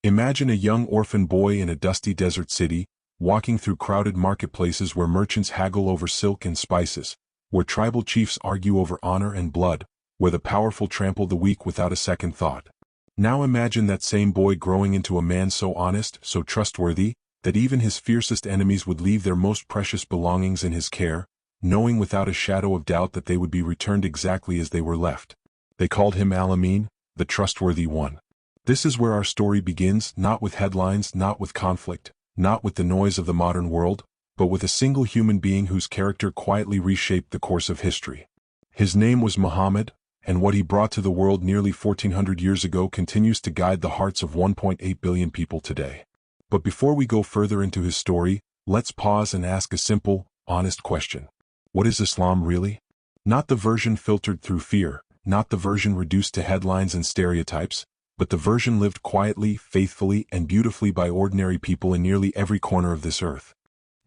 Imagine a young orphan boy in a dusty desert city, walking through crowded marketplaces where merchants haggle over silk and spices, where tribal chiefs argue over honor and blood, where the powerful trample the weak without a second thought. Now imagine that same boy growing into a man so honest, so trustworthy, that even his fiercest enemies would leave their most precious belongings in his care, knowing without a shadow of doubt that they would be returned exactly as they were left. They called him Al-Amin, the Trustworthy One. This is where our story begins, not with headlines, not with conflict, not with the noise of the modern world, but with a single human being whose character quietly reshaped the course of history. His name was Muhammad, and what he brought to the world nearly 1400 years ago continues to guide the hearts of 1.8 billion people today. But before we go further into his story, let's pause and ask a simple, honest question. What is Islam really? Not the version filtered through fear, not the version reduced to headlines and stereotypes, but the version lived quietly, faithfully, and beautifully by ordinary people in nearly every corner of this earth.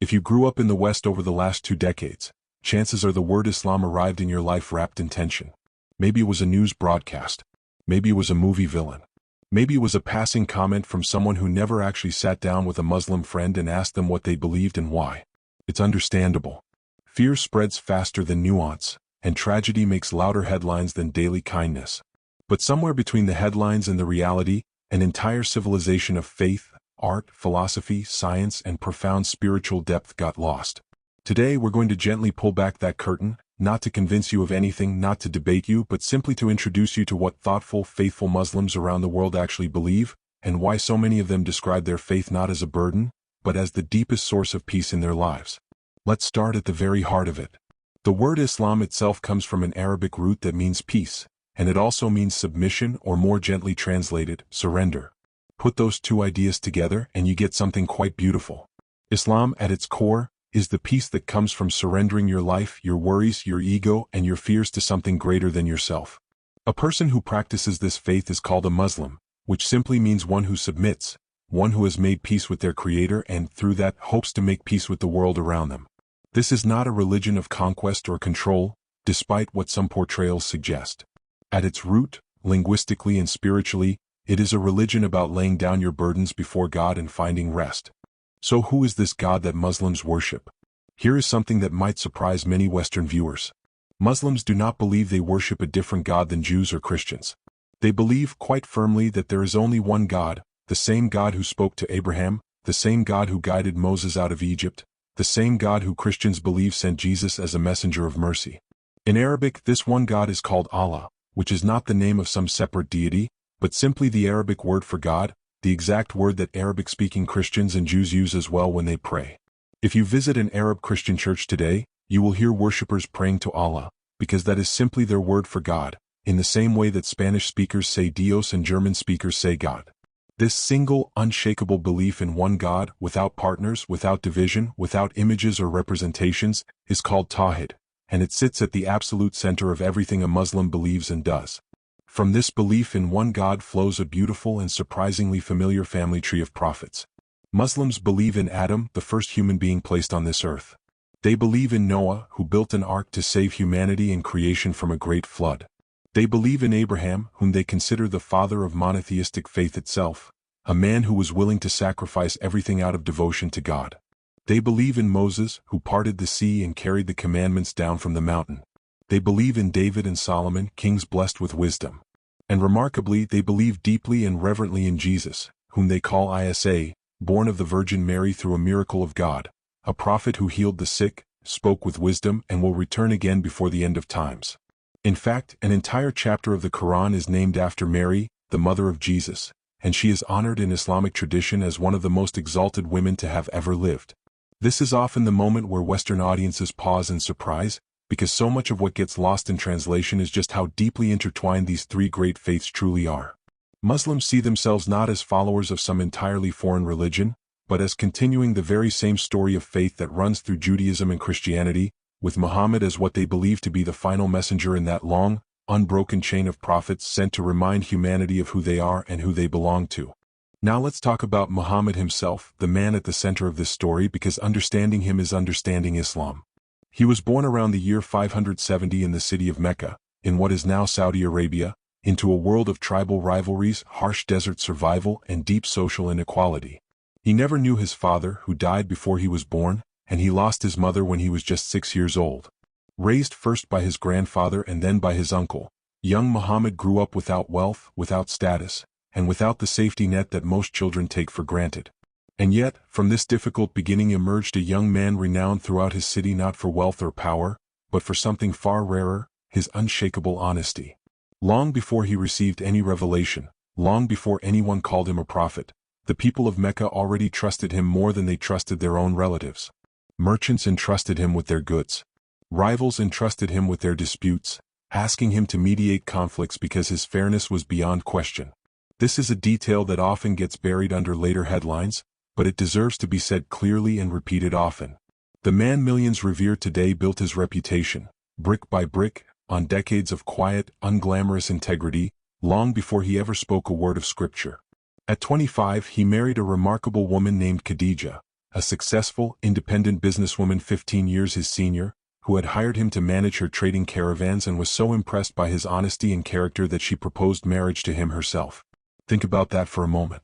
If you grew up in the West over the last 2 decades, chances are the word Islam arrived in your life wrapped in tension. Maybe it was a news broadcast. Maybe it was a movie villain. Maybe it was a passing comment from someone who never actually sat down with a Muslim friend and asked them what they believed and why. It's understandable. Fear spreads faster than nuance, and tragedy makes louder headlines than daily kindness. But somewhere between the headlines and the reality, an entire civilization of faith, art, philosophy, science, and profound spiritual depth got lost. Today we're going to gently pull back that curtain, not to convince you of anything, not to debate you, but simply to introduce you to what thoughtful, faithful Muslims around the world actually believe, and why so many of them describe their faith not as a burden, but as the deepest source of peace in their lives. Let's start at the very heart of it. The word Islam itself comes from an Arabic root that means peace, and it also means submission, or more gently translated, surrender. Put those two ideas together and you get something quite beautiful. Islam, at its core, is the peace that comes from surrendering your life, your worries, your ego, and your fears to something greater than yourself. A person who practices this faith is called a Muslim, which simply means one who submits, one who has made peace with their Creator and, through that, hopes to make peace with the world around them. This is not a religion of conquest or control, despite what some portrayals suggest. At its root, linguistically and spiritually, it is a religion about laying down your burdens before God and finding rest. So who is this God that Muslims worship? Here is something that might surprise many Western viewers. Muslims do not believe they worship a different God than Jews or Christians. They believe quite firmly that there is only one God, the same God who spoke to Abraham, the same God who guided Moses out of Egypt, the same God who Christians believe sent Jesus as a messenger of mercy. In Arabic, this one God is called Allah, which is not the name of some separate deity, but simply the Arabic word for God, the exact word that Arabic-speaking Christians and Jews use as well when they pray. If you visit an Arab Christian church today, you will hear worshippers praying to Allah, because that is simply their word for God, in the same way that Spanish speakers say Dios and German speakers say God. This single, unshakable belief in one God, without partners, without division, without images or representations, is called Tawhid, and it sits at the absolute center of everything a Muslim believes and does. From this belief in one God flows a beautiful and surprisingly familiar family tree of prophets. Muslims believe in Adam, the first human being placed on this earth. They believe in Noah, who built an ark to save humanity and creation from a great flood. They believe in Abraham, whom they consider the father of monotheistic faith itself, a man who was willing to sacrifice everything out of devotion to God. They believe in Moses, who parted the sea and carried the commandments down from the mountain. They believe in David and Solomon, kings blessed with wisdom. And remarkably, they believe deeply and reverently in Jesus, whom they call Isa, born of the Virgin Mary through a miracle of God, a prophet who healed the sick, spoke with wisdom, and will return again before the end of times. In fact, an entire chapter of the Quran is named after Mary, the mother of Jesus, and she is honored in Islamic tradition as one of the most exalted women to have ever lived. This is often the moment where Western audiences pause in surprise, because so much of what gets lost in translation is just how deeply intertwined these three great faiths truly are. Muslims see themselves not as followers of some entirely foreign religion, but as continuing the very same story of faith that runs through Judaism and Christianity, with Muhammad as what they believe to be the final messenger in that long, unbroken chain of prophets sent to remind humanity of who they are and who they belong to. Now let's talk about Muhammad himself, the man at the center of this story, because understanding him is understanding Islam. He was born around the year 570 in the city of Mecca, in what is now Saudi Arabia, into a world of tribal rivalries, harsh desert survival, and deep social inequality. He never knew his father, who died before he was born, and he lost his mother when he was just 6 years old. Raised first by his grandfather and then by his uncle, young Muhammad grew up without wealth, without status, and without the safety net that most children take for granted. And yet, from this difficult beginning emerged a young man renowned throughout his city not for wealth or power, but for something far rarer, his unshakable honesty. Long before he received any revelation, long before anyone called him a prophet, the people of Mecca already trusted him more than they trusted their own relatives. Merchants entrusted him with their goods. Rivals entrusted him with their disputes, asking him to mediate conflicts because his fairness was beyond question. This is a detail that often gets buried under later headlines, but it deserves to be said clearly and repeated often. The man millions revere today built his reputation, brick by brick, on decades of quiet, unglamorous integrity, long before he ever spoke a word of scripture. At 25, he married a remarkable woman named Khadija, a successful, independent businesswoman 15 years his senior, who had hired him to manage her trading caravans and was so impressed by his honesty and character that she proposed marriage to him herself. Think about that for a moment.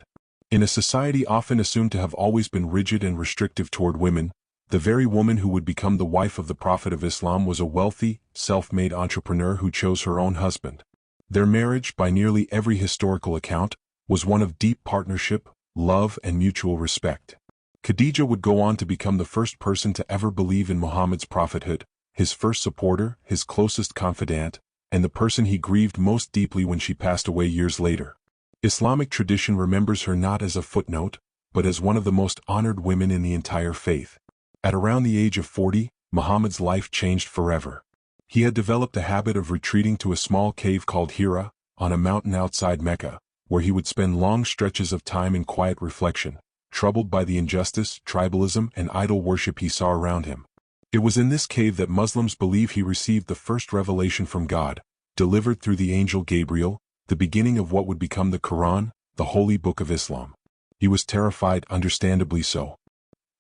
In a society often assumed to have always been rigid and restrictive toward women, the very woman who would become the wife of the Prophet of Islam was a wealthy, self-made entrepreneur who chose her own husband. Their marriage, by nearly every historical account, was one of deep partnership, love, and mutual respect. Khadija would go on to become the first person to ever believe in Muhammad's prophethood, his first supporter, his closest confidant, and the person he grieved most deeply when she passed away years later. Islamic tradition remembers her not as a footnote, but as one of the most honored women in the entire faith. At around the age of 40, Muhammad's life changed forever. He had developed a habit of retreating to a small cave called Hira, on a mountain outside Mecca, where he would spend long stretches of time in quiet reflection, troubled by the injustice, tribalism, and idol worship he saw around him. It was in this cave that Muslims believe he received the first revelation from God, delivered through the angel Gabriel, the beginning of what would become the Quran, the holy book of Islam. He was terrified, understandably so.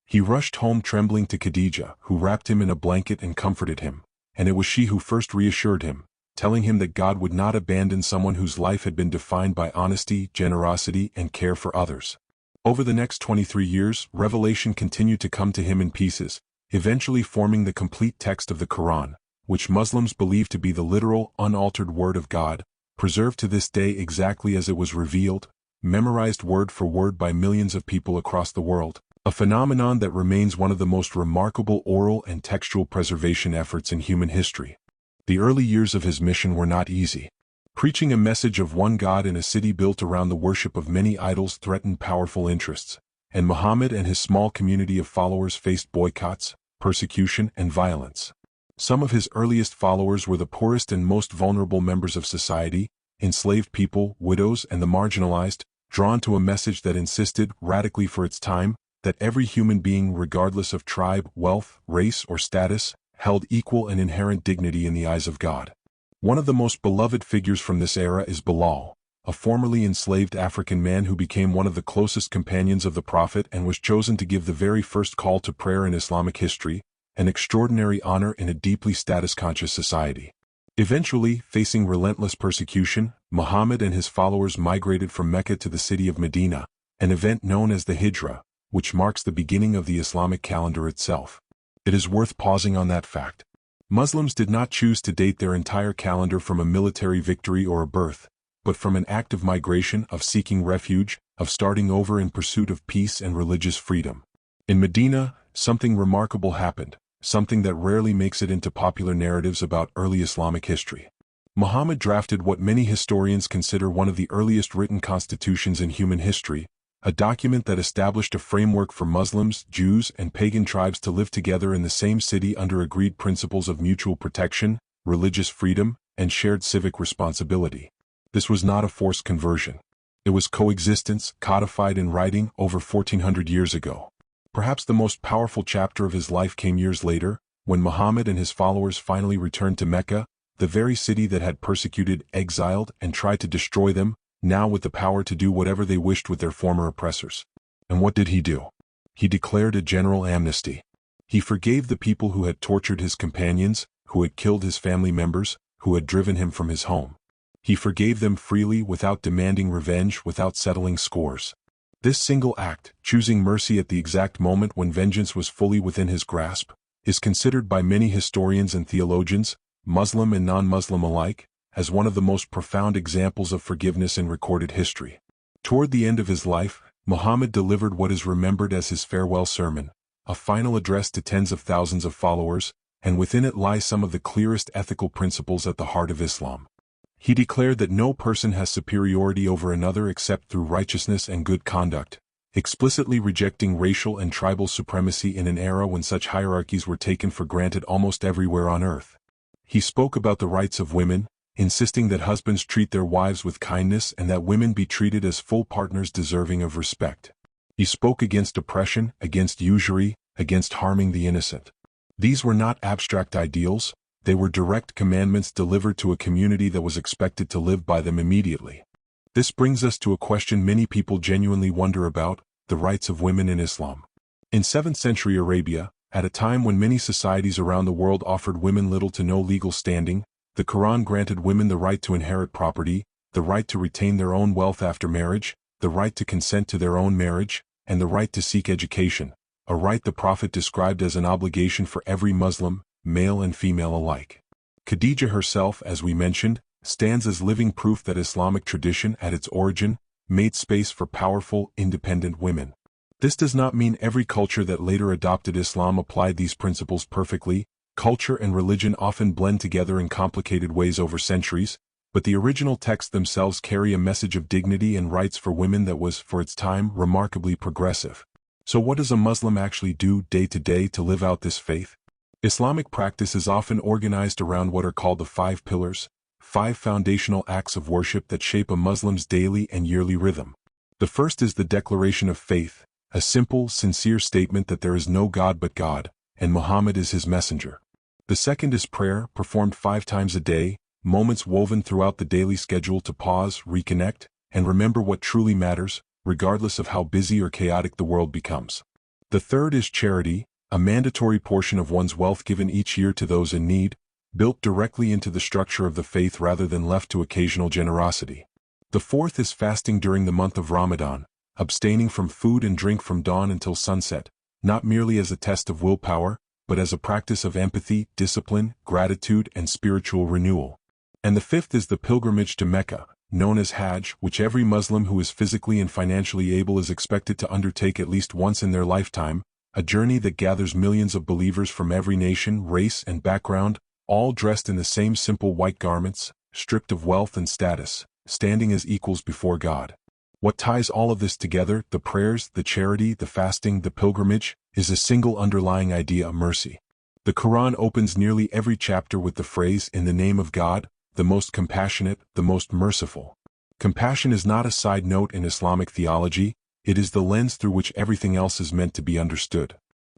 He rushed home trembling to Khadija, who wrapped him in a blanket and comforted him, and it was she who first reassured him, telling him that God would not abandon someone whose life had been defined by honesty, generosity, and care for others. Over the next 23 years, revelation continued to come to him in pieces, eventually forming the complete text of the Quran, which Muslims believe to be the literal, unaltered word of God, preserved to this day exactly as it was revealed, memorized word for word by millions of people across the world, a phenomenon that remains one of the most remarkable oral and textual preservation efforts in human history. The early years of his mission were not easy. Preaching a message of one God in a city built around the worship of many idols threatened powerful interests, and Muhammad and his small community of followers faced boycotts, persecution, and violence. Some of his earliest followers were the poorest and most vulnerable members of society, enslaved people, widows, and the marginalized, drawn to a message that insisted, radically for its time, that every human being, regardless of tribe, wealth, race, or status, held equal and inherent dignity in the eyes of God. One of the most beloved figures from this era is Bilal, a formerly enslaved African man who became one of the closest companions of the Prophet and was chosen to give the very first call to prayer in Islamic history, an extraordinary honor in a deeply status-conscious society. Eventually, facing relentless persecution, Muhammad and his followers migrated from Mecca to the city of Medina, an event known as the Hijra, which marks the beginning of the Islamic calendar itself. It is worth pausing on that fact. Muslims did not choose to date their entire calendar from a military victory or a birth, but from an act of migration, of seeking refuge, of starting over in pursuit of peace and religious freedom. In Medina, something remarkable happened, something that rarely makes it into popular narratives about early Islamic history. Muhammad drafted what many historians consider one of the earliest written constitutions in human history, a document that established a framework for Muslims, Jews, and pagan tribes to live together in the same city under agreed principles of mutual protection, religious freedom, and shared civic responsibility. This was not a forced conversion. It was coexistence, codified in writing over 1400 years ago. Perhaps the most powerful chapter of his life came years later, when Muhammad and his followers finally returned to Mecca, the very city that had persecuted, exiled, and tried to destroy them, now with the power to do whatever they wished with their former oppressors. And what did he do? He declared a general amnesty. He forgave the people who had tortured his companions, who had killed his family members, who had driven him from his home. He forgave them freely without demanding revenge, without settling scores. This single act, choosing mercy at the exact moment when vengeance was fully within his grasp, is considered by many historians and theologians, Muslim and non-Muslim alike, as one of the most profound examples of forgiveness in recorded history. Toward the end of his life, Muhammad delivered what is remembered as his farewell sermon, a final address to tens of thousands of followers, and within it lie some of the clearest ethical principles at the heart of Islam. He declared that no person has superiority over another except through righteousness and good conduct, explicitly rejecting racial and tribal supremacy in an era when such hierarchies were taken for granted almost everywhere on earth. He spoke about the rights of women, insisting that husbands treat their wives with kindness and that women be treated as full partners deserving of respect. He spoke against oppression, against usury, against harming the innocent. These were not abstract ideals, they were direct commandments delivered to a community that was expected to live by them immediately. This brings us to a question many people genuinely wonder about: the rights of women in Islam. In 7th century Arabia, at a time when many societies around the world offered women little to no legal standing, the Quran granted women the right to inherit property, the right to retain their own wealth after marriage, the right to consent to their own marriage, and the right to seek education, a right the Prophet described as an obligation for every Muslim, male and female alike. Khadija herself, as we mentioned, stands as living proof that Islamic tradition at its origin made space for powerful, independent women. This does not mean every culture that later adopted Islam applied these principles perfectly. Culture and religion often blend together in complicated ways over centuries, but the original texts themselves carry a message of dignity and rights for women that was, for its time, remarkably progressive. So what does a Muslim actually do day to day to live out this faith? Islamic practice is often organized around what are called the 5 pillars, 5 foundational acts of worship that shape a Muslim's daily and yearly rhythm. The first is the declaration of faith, a simple, sincere statement that there is no God but God, and Muhammad is his messenger. The second is prayer, performed 5 times a day, moments woven throughout the daily schedule to pause, reconnect, and remember what truly matters, regardless of how busy or chaotic the world becomes. The third is charity, a mandatory portion of one's wealth given each year to those in need, built directly into the structure of the faith rather than left to occasional generosity. The fourth is fasting during the month of Ramadan, abstaining from food and drink from dawn until sunset, not merely as a test of willpower, but as a practice of empathy, discipline, gratitude, and spiritual renewal. And the fifth is the pilgrimage to Mecca, known as Hajj, which every Muslim who is physically and financially able is expected to undertake at least once in their lifetime, a journey that gathers millions of believers from every nation, race, and background, all dressed in the same simple white garments, stripped of wealth and status, standing as equals before God. What ties all of this together, the prayers, the charity, the fasting, the pilgrimage, is a single underlying idea of mercy. The Quran opens nearly every chapter with the phrase, "In the name of God, the most compassionate, the most merciful." Compassion is not a side note in Islamic theology, it is the lens through which everything else is meant to be understood.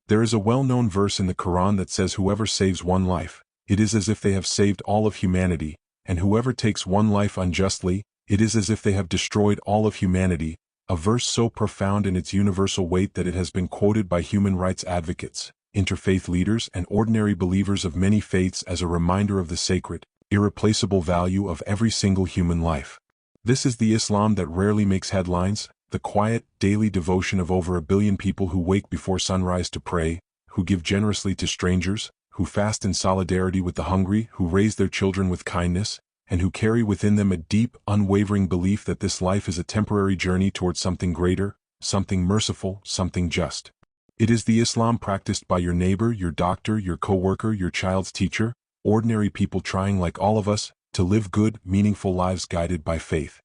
There is a well-known verse in the Quran that says whoever saves one life, it is as if they have saved all of humanity, and whoever takes one life unjustly, it is as if they have destroyed all of humanity, a verse so profound in its universal weight that it has been quoted by human rights advocates, interfaith leaders, and ordinary believers of many faiths as a reminder of the sacred, irreplaceable value of every single human life. This is the Islam that rarely makes headlines, the quiet, daily devotion of over 1 billion people who wake before sunrise to pray, who give generously to strangers, who fast in solidarity with the hungry, who raise their children with kindness, and who carry within them a deep, unwavering belief that this life is a temporary journey towards something greater, something merciful, something just. It is the Islam practiced by your neighbor, your doctor, your co-worker, your child's teacher, ordinary people trying like all of us, to live good, meaningful lives guided by faith.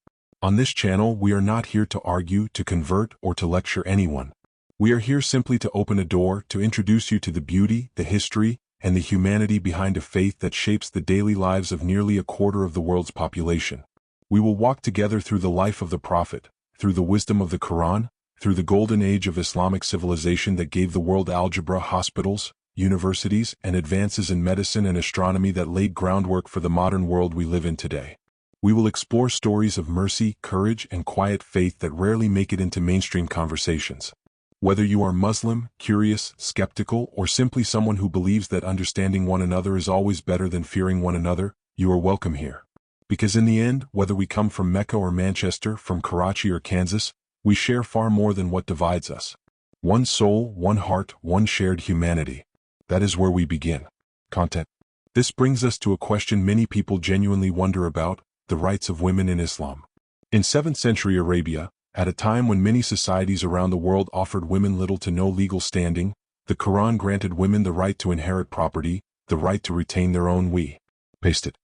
On this channel, we are not here to argue, to convert, or to lecture anyone. We are here simply to open a door, to introduce you to the beauty, the history, and the humanity behind a faith that shapes the daily lives of nearly a quarter of the world's population. We will walk together through the life of the Prophet, through the wisdom of the Quran, through the golden age of Islamic civilization that gave the world algebra, hospitals, universities, and advances in medicine and astronomy that laid groundwork for the modern world we live in today. We will explore stories of mercy, courage, and quiet faith that rarely make it into mainstream conversations. Whether you are Muslim, curious, skeptical, or simply someone who believes that understanding one another is always better than fearing one another, you are welcome here. Because in the end, whether we come from Mecca or Manchester, from Karachi or Kansas, we share far more than what divides us. One soul, one heart, one shared humanity. That is where we begin. Content. This brings us to a question many people genuinely wonder about: the rights of women in Islam. In 7th century Arabia, at a time when many societies around the world offered women little to no legal standing, the Quran granted women the right to inherit property, the right to retain their own we. Paste it.